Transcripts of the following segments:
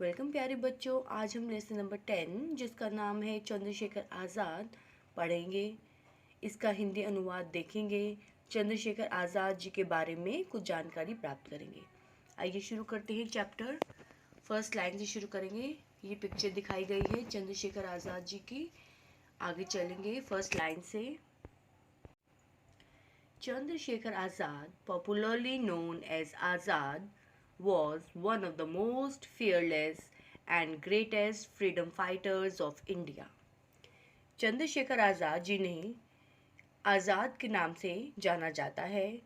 Welcome प्यारे बच्चों। आज हम लेसन नंबर 10 जिसका नाम है चंद्रशेखर आज़ाद पढ़ेंगे। इसका हिंदी अनुवाद देखेंगे। चंद्रशेखर आज़ाद जी के बारे में कुछ जानकारी प्राप्त करेंगे। आइए शुरू करते हैं चैप्टर। फर्स्ट लाइन से शुरू करेंगे। ये पिक्चर दिखाई गई है चंद्रशेखर आज़ाद जी की। आगे चलेंगे फर्स्ट लाइन से। Chandrasekhar Azad, popularly known as Azad, was one of the most fearless and greatest freedom fighters of India. Chandrashekhar Azad जिन्हें आज़ाद के नाम से जाना जाता है,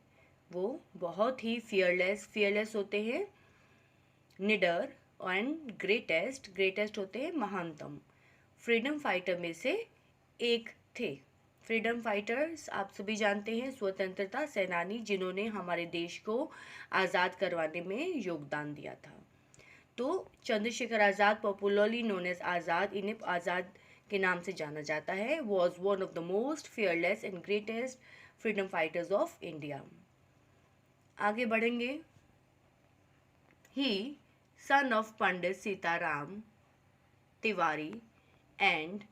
वो बहुत ही fearless होते हैं, निडर एंड ग्रेटेस्ट होते हैं महानतम, फ्रीडम फाइटर में से एक थे। फ्रीडम फाइटर्स आप सभी जानते हैं, स्वतंत्रता सेनानी जिन्होंने हमारे देश को आज़ाद करवाने में योगदान दिया था। तो Chandrashekhar Azad, popularly known as Azad, इन्हें आज़ाद के नाम से जाना जाता है। Was one of the most fearless and greatest freedom fighters of India. आगे बढ़ेंगे। He son of Pandit Sitaram Tiwari and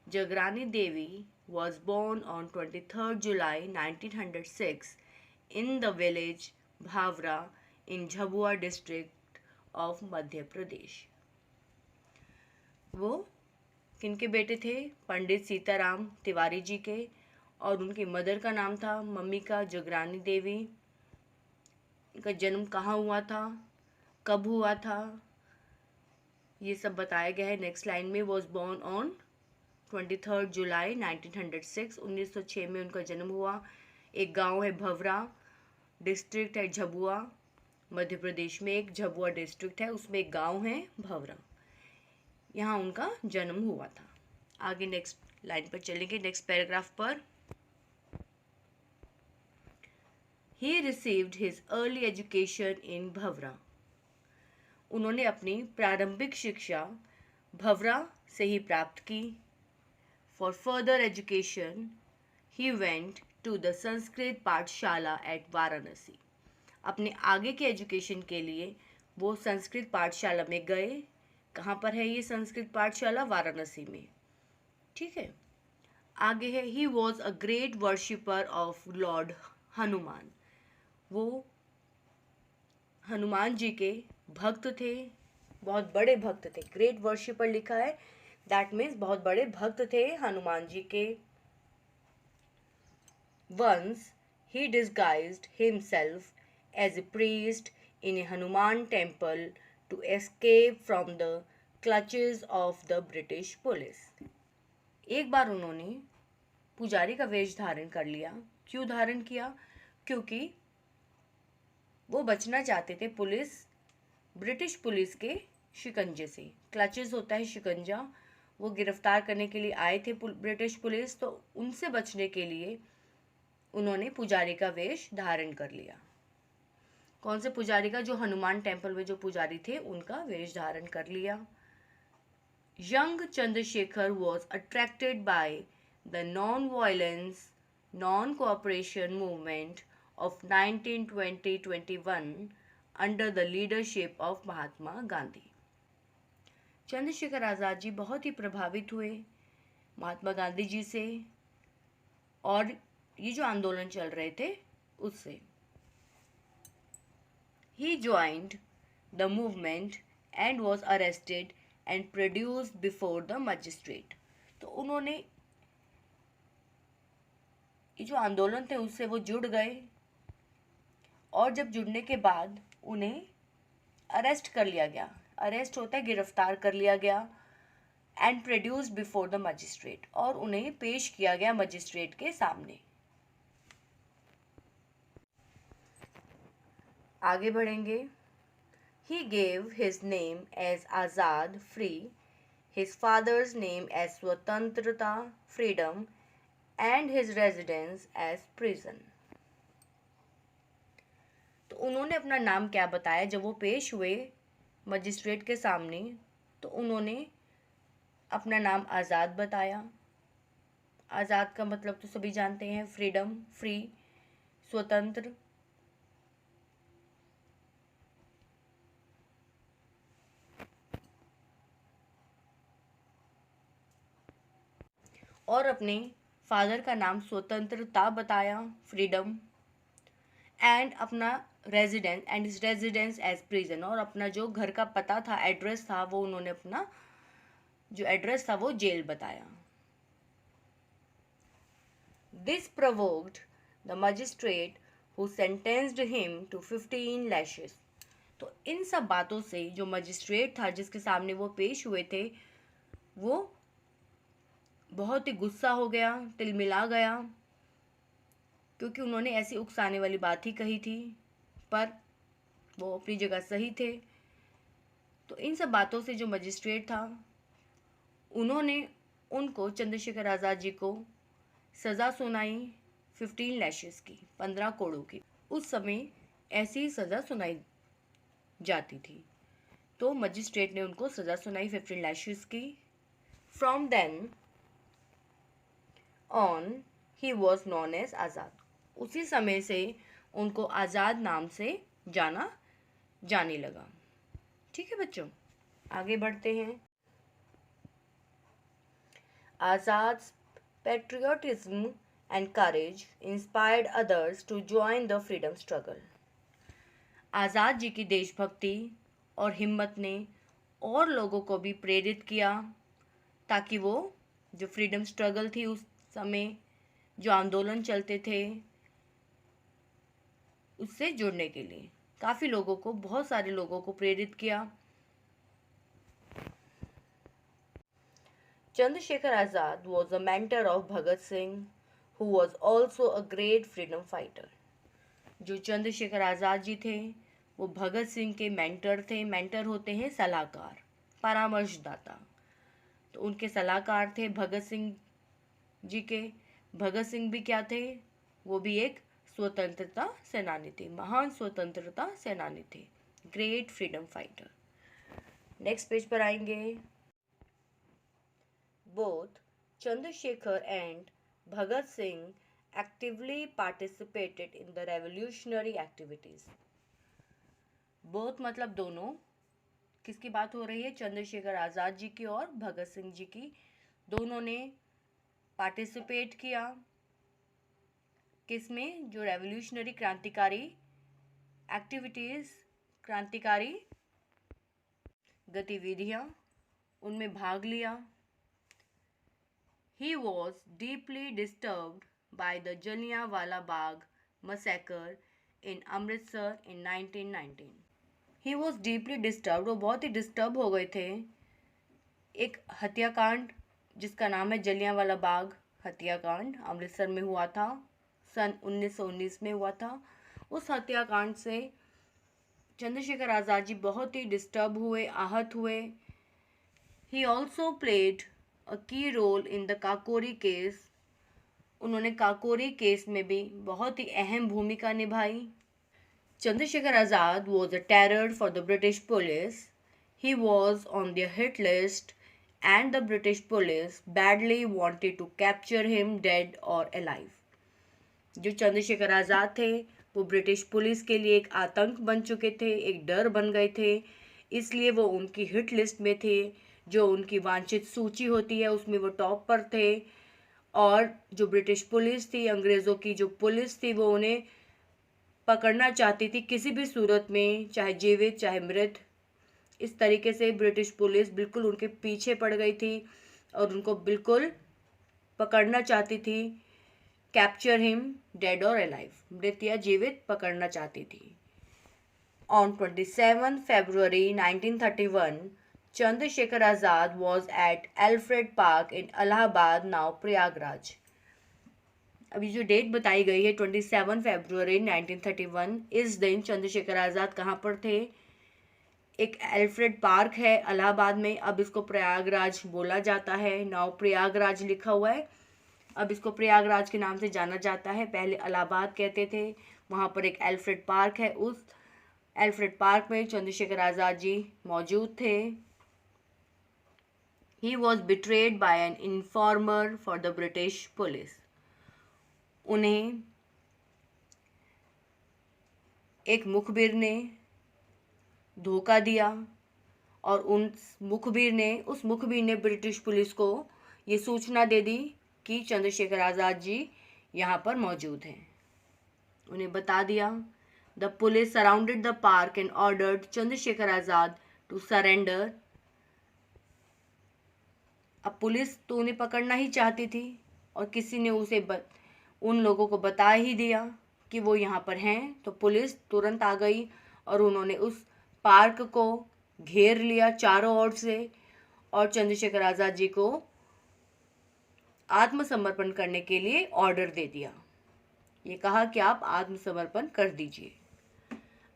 Jagrani Devi was born on 23rd July 1906 in the village Bhavra in Jhabua district of Madhya Pradesh. वो किनके बेटे थे? पंडित सीताराम तिवारी जी के, और उनकी mother का नाम था, मम्मी का जगरानी देवी। इनका जन्म कहाँ हुआ था, कब हुआ था, ये सब बताया गया है नेक्स्ट लाइन में। वॉज बोर्न ऑन 23 जुलाई 1906, 1906 में उनका जन्म हुआ। एक गांव है भवरा, डिस्ट्रिक्ट है झबुआ, मध्य प्रदेश में एक झबुआ डिस्ट्रिक्ट है, उसमें एक गांव है भवरा, यहाँ उनका जन्म हुआ था। आगे नेक्स्ट लाइन पर चलेंगे, नेक्स्ट पैराग्राफ पर। He received his early education in भवरा। उन्होंने अपनी प्रारंभिक शिक्षा भवरा से ही प्राप्त की। For further education, he went to the Sanskrit पाठशाला at वाराणसी। अपने आगे के एजुकेशन के लिए वो संस्कृत पाठशाला में गए। कहाँ पर है ये संस्कृत पाठशाला? वाराणसी में। ठीक है, आगे है he was a great worshipper of Lord Hanuman. वो हनुमान जी के भक्त थे, बहुत बड़े भक्त थे। ग्रेट वर्शिपर लिखा है, दैट मीन्स बहुत बड़े भक्त थे हनुमान जी के। Once he disguised himself as a priest in a Hanuman temple to escape from the clutches of the British police. एक बार उन्होंने पुजारी का वेश धारण कर लिया। क्यों धारण किया? क्योंकि वो बचना चाहते थे ब्रिटिश पुलिस के शिकंजे से। क्लचेस होता है शिकंजा, वो गिरफ्तार करने के लिए आए थे ब्रिटिश पुलिस, तो उनसे बचने के लिए उन्होंने पुजारी का वेश धारण कर लिया। कौन से पुजारी का? जो हनुमान टेम्पल में जो पुजारी थे उनका वेश धारण कर लिया। Young Chandrashekhar was attracted by the non violence non cooperation movement of 1920-21 under the leadership of Mahatma Gandhi. Chandrashekhar Azad ji बहुत ही प्रभावित हुए महात्मा गांधी जी से और ये जो आंदोलन चल रहे थे उससे। He joined the movement and was arrested and produced before the magistrate. तो उन्होंने ये जो आंदोलन थे उससे वो जुड़ गए, और जब जुड़ने के बाद उन्हें अरेस्ट कर लिया गया। अरेस्ट होता है गिरफ्तार कर लिया गया। And produce before the magistrate, और उन्हें पेश किया गया मजिस्ट्रेट के सामने। आगे बढ़ेंगे। He gave his name as Azad free, his father's name as Swatantrata freedom and his residence as prison. तो उन्होंने अपना नाम क्या बताया जब वो पेश हुए मजिस्ट्रेट के सामने? तो उन्होंने अपना नाम आज़ाद बताया। आज़ाद का मतलब तो सभी जानते हैं, फ्रीडम, फ्री, स्वतंत्र। और अपने फादर का नाम स्वतंत्रता बताया, फ्रीडम, एंड अपना residence and is residence as prison, और अपना जो घर का पता था, एड्रेस था, वो उन्होंने अपना जो एड्रेस था वो जेल बताया. This provoked the magistrate who sentenced him to 15 lashes. तो इन सब बातों से जो मजिस्ट्रेट था जिसके सामने वो पेश हुए थे, वो बहुत ही गुस्सा हो गया, तिलमिला गया, क्योंकि उन्होंने ऐसी उकसाने वाली बात ही कही थी, पर वो अपनी जगह सही थे. तो इन सब बातों से जो मजिस्ट्रेट था, उन्होंने उनको, चंद्रशेखर आज़ाद जी को, सज़ा सुनाई 15 लैशेस की, 15 कोड़ों की. उस समय ऐसी सज़ा सुनाई जाती थी. तो मजिस्ट्रेट ने उनको सज़ा सुनाई 15 लैशेस की. From then on he was known as Azad. उसी समय से उनको आज़ाद नाम से जाना जाने लगा. ठीक है बच्चों, आगे बढ़ते हैं. आज़ाद्स patriotism and courage inspired others to join the freedom struggle. Azad ji की देशभक्ति और हिम्मत ने और लोगों को भी प्रेरित किया, ताकि वो जो फ्रीडम स्ट्रगल थी उस समय, जो आंदोलन चलते थे, उससे जुड़ने के लिए काफ़ी लोगों को, बहुत सारे लोगों को प्रेरित किया. Chandrasekhar Azad was a mentor of Bhagat Singh, who was also a great freedom fighter. जो चंद्रशेखर आज़ाद जी थे वो भगत सिंह के मेंटर थे. मेंटर होते हैं सलाहकार, परामर्शदाता. तो उनके सलाहकार थे भगत सिंह जी के. भगत सिंह भी क्या थे? वो भी एक स्वतंत्रता सेनानी थे, महान स्वतंत्रता सेनानी थे, great freedom fighter. Next page पर आएंगे. Both Chandrasekhar and Bhagat Singh actively participated in the revolutionary activities. Both मतलब दोनों. किसकी बात हो रही है? चंद्रशेखर आज़ाद जी की और भगत सिंह जी की. दोनों ने पार्टिसिपेट किया किसमें? जो रेवोल्यूशनरी, क्रांतिकारी एक्टिविटीज़, क्रांतिकारी गतिविधियाँ, उनमें भाग लिया. He was deeply disturbed by the Jallianwala Bagh massacre in Amritsar in 1919. He was deeply disturbed, वो बहुत ही डिस्टर्ब हो गए थे एक हत्याकांड जिसका नाम है जलियांवाला बाग हत्याकांड, अमृतसर में हुआ था, सन 1919 में हुआ था. उस हत्याकांड से चंद्रशेखर आज़ाद जी बहुत ही डिस्टर्ब हुए, आहत हुए. He also played a key role in the Kakori case. उन्होंने काकोरी केस में भी बहुत ही अहम भूमिका निभाई. Chandrashekhar Azad was a terror for the British police. He was on their hit list and the British police badly wanted to capture him dead or alive. जो चंद्रशेखर आज़ाद थे वो ब्रिटिश पुलिस के लिए एक आतंक बन चुके थे, एक डर बन गए थे, इसलिए वो उनकी हिट लिस्ट में थे. जो उनकी वांछित सूची होती है उसमें वो टॉप पर थे. और जो ब्रिटिश पुलिस थी, अंग्रेज़ों की जो पुलिस थी, वो उन्हें पकड़ना चाहती थी किसी भी सूरत में, चाहे जीवित चाहे मृत. इस तरीके से ब्रिटिश पुलिस बिल्कुल उनके पीछे पड़ गई थी और उनको बिल्कुल पकड़ना चाहती थी. कैप्चर हिम डेड और अलाइव, मृत या जीवित पकड़ना चाहती थी. On 27 February 1931 Chandrasekhar Azad was at Alfred Park in Allahabad, now Prayagraj. अभी जो डेट बताई गई है 27 फरवरी 1931, इस दिन चंद्रशेखर आज़ाद कहाँ पर थे? एक एल्फ्रेड पार्क है इलाहाबाद में. अब इसको प्रयागराज बोला जाता है, नाउ प्रयागराज लिखा हुआ है. अब इसको प्रयागराज के नाम से जाना जाता है, पहले इलाहाबाद कहते थे. वहाँ पर एक एल्फ्रेड पार्क है, उस एल्फ्रेड पार्क में चंद्रशेखर आज़ाद जी मौजूद थे. He was betrayed by an informer for the British police. उन्हें एक मुखबिर ने धोखा दिया और उस मुखबिर ने ब्रिटिश पुलिस को ये सूचना दे दी कि चंद्रशेखर आज़ाद जी यहाँ पर मौजूद हैं। उन्हें बता दिया। The police surrounded the park and ordered Chandrashekhar Azad to surrender. अब पुलिस तो उन्हें पकड़ना ही चाहती थी और किसी ने उन लोगों को बता ही दिया कि वो यहाँ पर हैं, तो पुलिस तुरंत आ गई और उन्होंने उस पार्क को घेर लिया चारों ओर से और चंद्रशेखर आज़ाद जी को आत्मसमर्पण करने के लिए ऑर्डर दे दिया। ये कहा कि आप आत्मसमर्पण कर दीजिए।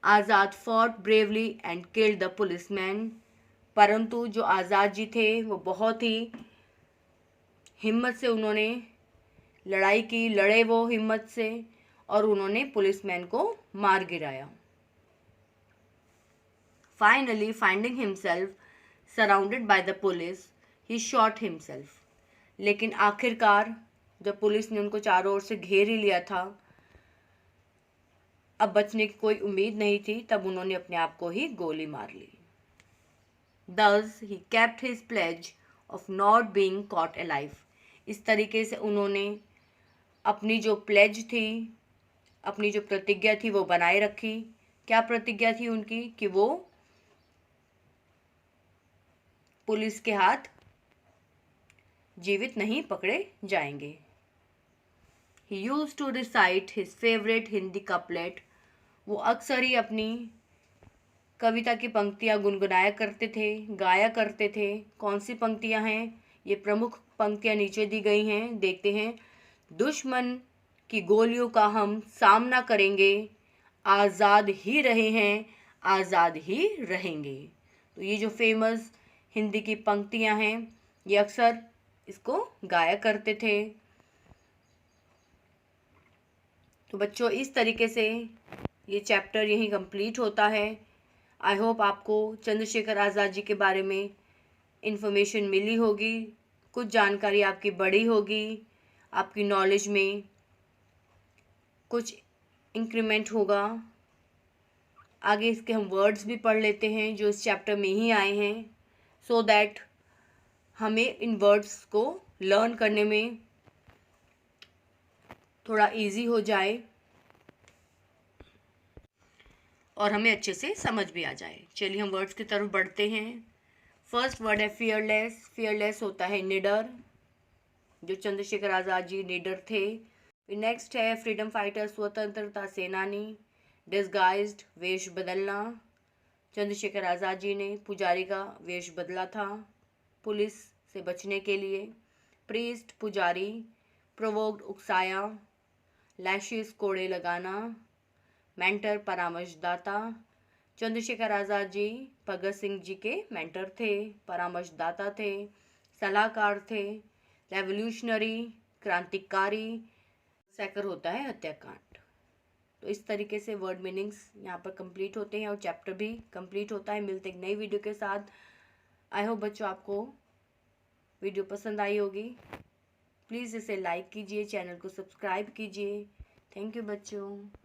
Azad fought bravely and killed the policeman. परंतु जो आज़ाद जी थे वो बहुत ही हिम्मत से उन्होंने लड़ाई की, लड़े वो हिम्मत से और उन्होंने पुलिसमैन को मार गिराया। Finally finding himself surrounded by the police he shot himself. लेकिन आखिरकार जब पुलिस ने उनको चारों ओर से घेर ही लिया था, अब बचने की कोई उम्मीद नहीं थी, तब उन्होंने अपने आप को ही गोली मार ली। Thus he kept his pledge of not being caught alive. इस तरीके से उन्होंने अपनी जो प्लेज थी, अपनी जो प्रतिज्ञा थी वो बनाए रखी। क्या प्रतिज्ञा थी उनकी? कि वो पुलिस के हाथ जीवित नहीं पकड़े जाएंगे। He used to recite his favorite Hindi couplet. वो अक्सर ही अपनी कविता की पंक्तियाँ गुनगुनाया करते थे, गाया करते थे। कौन सी पंक्तियाँ हैं? ये प्रमुख पंक्तियाँ नीचे दी गई हैं, देखते हैं। दुश्मन की गोलियों का हम सामना करेंगे, आज़ाद ही रहे हैं, आज़ाद ही रहेंगे। तो ये जो फेमस हिंदी की पंक्तियाँ हैं, ये अक्सर इसको गाया करते थे। तो बच्चों, इस तरीके से ये चैप्टर यहीं कंप्लीट होता है। आई होप आपको चंद्रशेखर आज़ाद जी के बारे में इन्फॉर्मेशन मिली होगी, कुछ जानकारी आपकी बढ़ी होगी, आपकी नॉलेज में कुछ इंक्रीमेंट होगा। आगे इसके हम वर्ड्स भी पढ़ लेते हैं जो इस चैप्टर में ही आए हैं, सो दैट हमें इन वर्ड्स को लर्न करने में थोड़ा इजी हो जाए और हमें अच्छे से समझ भी आ जाए। चलिए हम वर्ड्स की तरफ बढ़ते हैं। फर्स्ट वर्ड है फियरलेस। फियरलेस होता है निडर, जो चंद्रशेखर आज़ाद जी निडर थे। नेक्स्ट है फ्रीडम फाइटर, स्वतंत्रता सेनानी। डिस्गाइज्ड, वेश बदलना। चंद्रशेखर आज़ाद जी ने पुजारी का वेश बदला था पुलिस से बचने के लिए। प्रीस्ट, पुजारी। प्रोवोक्ड, उकसाया। लैशेस, कोड़े लगाना। मेंटर, परामर्शदाता। चंद्रशेखर आज़ाद जी भगत सिंह जी के मेंटर थे, परामर्शदाता थे, सलाहकार थे। रेवोल्यूशनरी, क्रांतिकारी। सैकर होता है हत्याकांड। तो इस तरीके से वर्ड मीनिंग्स यहाँ पर कंप्लीट होते हैं और चैप्टर भी कंप्लीट होता है। मिलते एक नई वीडियो के साथ। आई होप बच्चों आपको वीडियो पसंद आई होगी। प्लीज़ इसे लाइक कीजिए, चैनल को सब्सक्राइब कीजिए। थैंक यू बच्चों।